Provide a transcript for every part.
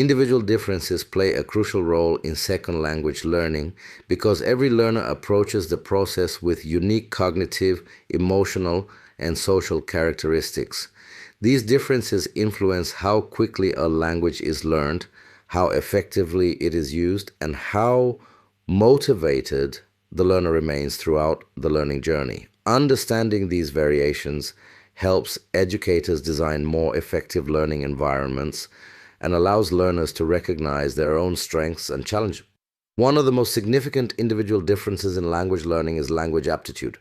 Individual differences play a crucial role in second language learning because every learner approaches the process with unique cognitive, emotional, and social characteristics. These differences influence how quickly a language is learned, how effectively it is used, and how motivated the learner remains throughout the learning journey. Understanding these variations helps educators design more effective learning environments and allows learners to recognize their own strengths and challenges. One of the most significant individual differences in language learning is language aptitude.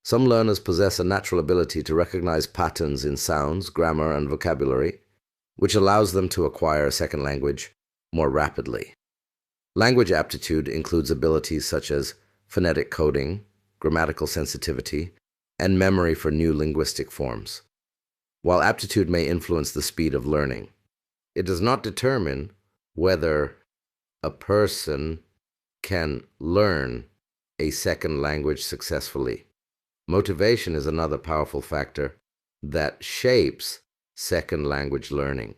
Some learners possess a natural ability to recognize patterns in sounds, grammar, and vocabulary, which allows them to acquire a second language more rapidly. Language aptitude includes abilities such as phonetic coding, grammatical sensitivity, and memory for new linguistic forms. While aptitude may influence the speed of learning, it does not determine whether a person can learn a second language successfully. Motivation is another powerful factor that shapes second language learning.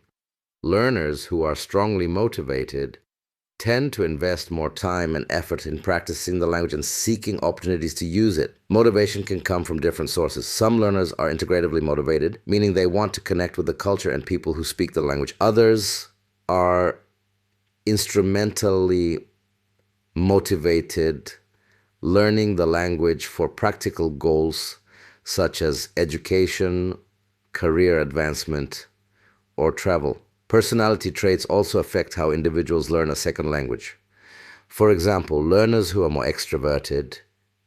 Learners who are strongly motivated tend to invest more time and effort in practicing the language and seeking opportunities to use it. Motivation can come from different sources. Some learners are integratively motivated, meaning they want to connect with the culture and people who speak the language. Others are instrumentally motivated, learning the language for practical goals such as education, career advancement, or travel. Personality traits also affect how individuals learn a second language. For example, learners who are more extroverted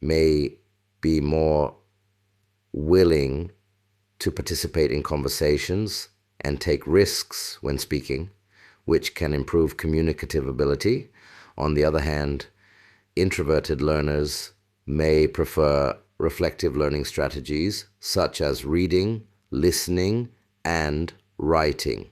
may be more willing to participate in conversations and take risks when speaking, which can improve communicative ability. On the other hand, introverted learners may prefer reflective learning strategies such as reading, listening, and writing.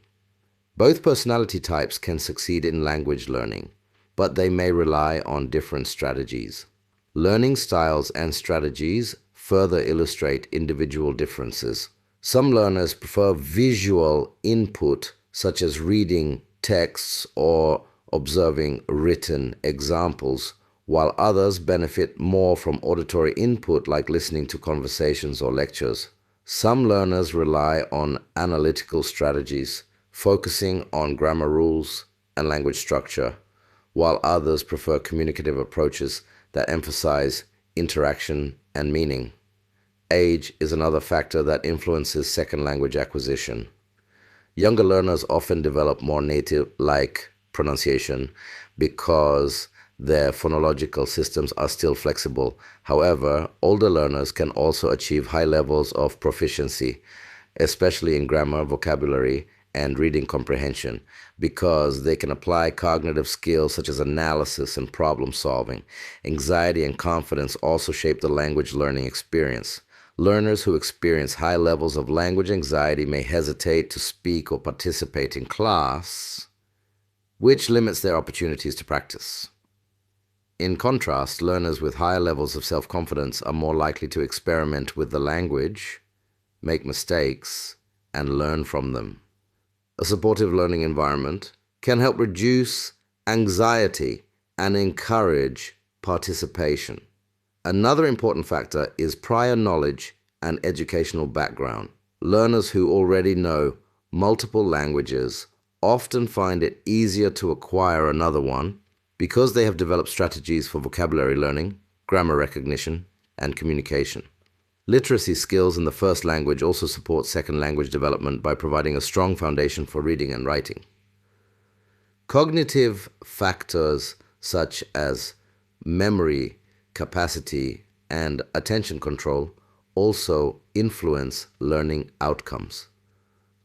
Both personality types can succeed in language learning, but they may rely on different strategies. Learning styles and strategies further illustrate individual differences. Some learners prefer visual input, such as reading texts or observing written examples, while others benefit more from auditory input, like listening to conversations or lectures. Some learners rely on analytical strategies, focusing on grammar rules and language structure, while others prefer communicative approaches that emphasize interaction and meaning. Age is another factor that influences second language acquisition. Younger learners often develop more native-like pronunciation because their phonological systems are still flexible. However, older learners can also achieve high levels of proficiency, especially in grammar, vocabulary, and reading comprehension, because they can apply cognitive skills such as analysis and problem solving. Anxiety and confidence also shape the language learning experience. Learners who experience high levels of language anxiety may hesitate to speak or participate in class, which limits their opportunities to practice. In contrast, learners with higher levels of self-confidence are more likely to experiment with the language, make mistakes, and learn from them. A supportive learning environment can help reduce anxiety and encourage participation. Another important factor is prior knowledge and educational background. Learners who already know multiple languages often find it easier to acquire another one because they have developed strategies for vocabulary learning, grammar recognition, and communication. Literacy skills in the first language also support second language development by providing a strong foundation for reading and writing. Cognitive factors such as memory capacity and attention control also influence learning outcomes.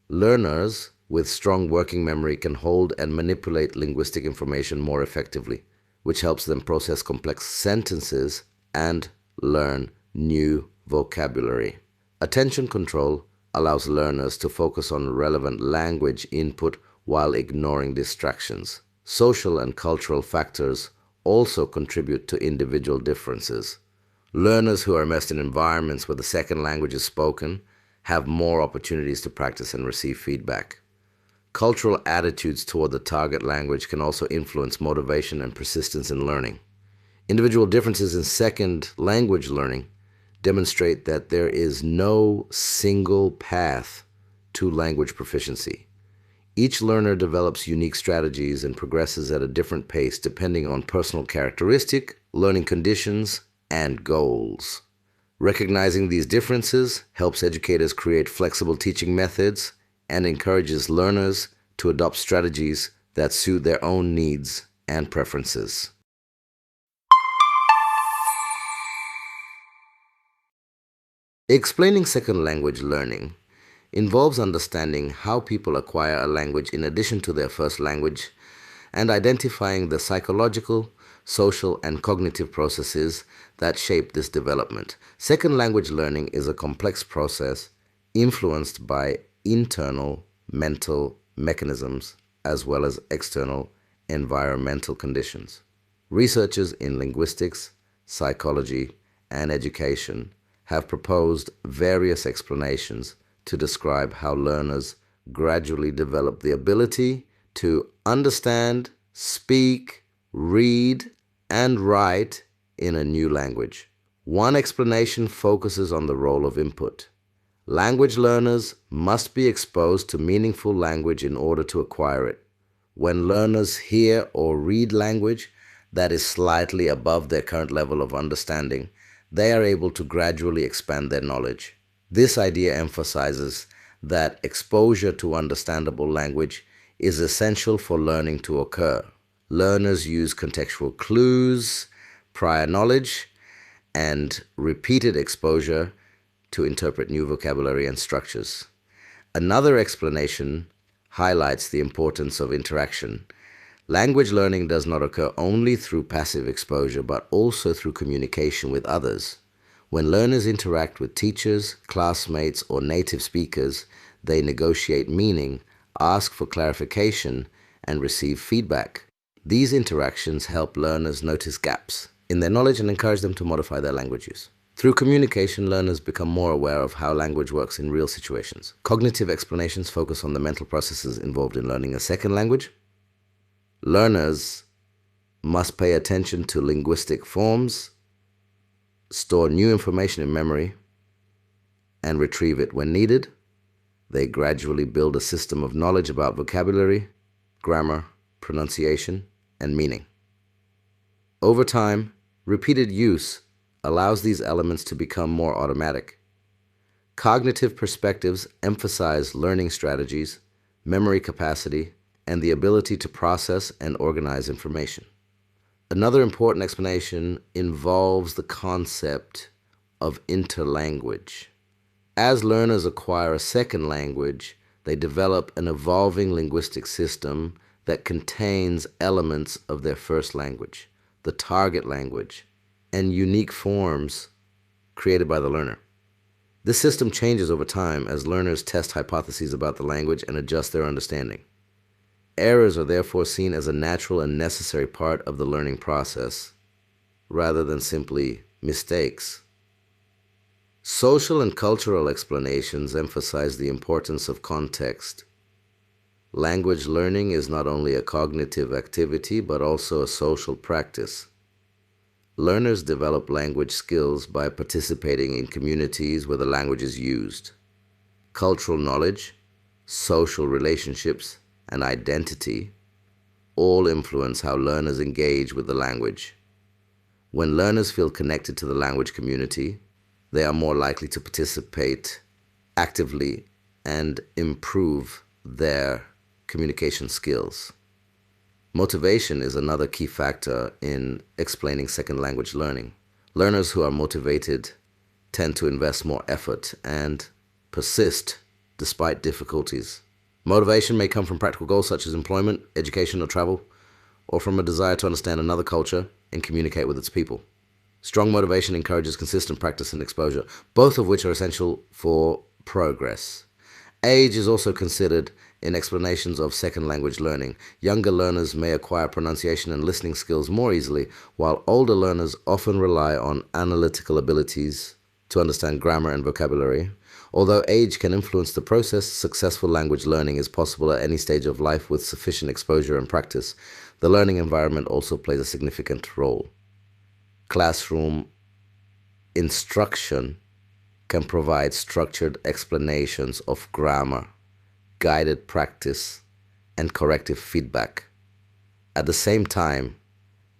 Learners with strong working memory can hold and manipulate linguistic information more effectively, which helps them process complex sentences and learn new vocabulary. Attention control allows learners to focus on relevant language input while ignoring distractions. Social and cultural factors also contribute to individual differences. Learners who are immersed in environments where the second language is spoken have more opportunities to practice and receive feedback. Cultural attitudes toward the target language can also influence motivation and persistence in learning. Individual differences in second language learning demonstrate that there is no single path to language proficiency. Each learner develops unique strategies and progresses at a different pace depending on personal characteristic, learning conditions, and goals. Recognizing these differences helps educators create flexible teaching methods and encourages learners to adopt strategies that suit their own needs and preferences. Explaining second language learning involves understanding how people acquire a language in addition to their first language and identifying the psychological, social, and cognitive processes that shape this development. Second language learning is a complex process influenced by internal mental mechanisms as well as external environmental conditions. Researchers in linguistics, psychology, and education have proposed various explanations to describe how learners gradually develop the ability to understand, speak, read, and write in a new language. One explanation focuses on the role of input. Language learners must be exposed to meaningful language in order to acquire it. When learners hear or read language that is slightly above their current level of understanding, they are able to gradually expand their knowledge. This idea emphasizes that exposure to understandable language is essential for learning to occur. Learners use contextual clues, prior knowledge, and repeated exposure to interpret new vocabulary and structures. Another explanation highlights the importance of interaction. Language learning does not occur only through passive exposure, but also through communication with others. When learners interact with teachers, classmates, or native speakers, they negotiate meaning, ask for clarification, and receive feedback. These interactions help learners notice gaps in their knowledge and encourage them to modify their language use. Through communication, learners become more aware of how language works in real situations. Cognitive explanations focus on the mental processes involved in learning a second language. Learners must pay attention to linguistic forms, store new information in memory, and retrieve it when needed. They gradually build a system of knowledge about vocabulary, grammar, pronunciation, and meaning. Over time, repeated use allows these elements to become more automatic. Cognitive perspectives emphasize learning strategies, memory capacity, and the ability to process and organize information. Another important explanation involves the concept of interlanguage. As learners acquire a second language, they develop an evolving linguistic system that contains elements of their first language, the target language, and unique forms created by the learner. This system changes over time as learners test hypotheses about the language and adjust their understanding. Errors are therefore seen as a natural and necessary part of the learning process, rather than simply mistakes. Social and cultural explanations emphasize the importance of context. Language learning is not only a cognitive activity, but also a social practice. Learners develop language skills by participating in communities where the language is used. Cultural knowledge, social relationships, and identity all influence how learners engage with the language. When learners feel connected to the language community, they are more likely to participate actively and improve their communication skills. Motivation is another key factor in explaining second language learning. Learners who are motivated tend to invest more effort and persist despite difficulties. Motivation may come from practical goals such as employment, education, or travel, or from a desire to understand another culture and communicate with its people. Strong motivation encourages consistent practice and exposure, both of which are essential for progress. Age is also considered in explanations of second language learning. Younger learners may acquire pronunciation and listening skills more easily, while older learners often rely on analytical abilities to understand grammar and vocabulary. Although age can influence the process, successful language learning is possible at any stage of life with sufficient exposure and practice. The learning environment also plays a significant role. Classroom instruction can provide structured explanations of grammar, guided practice, and corrective feedback. At the same time,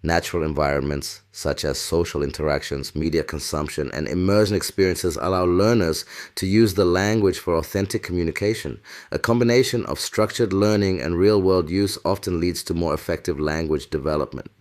natural environments such as social interactions, media consumption, and immersion experiences allow learners to use the language for authentic communication. A combination of structured learning and real-world use often leads to more effective language development.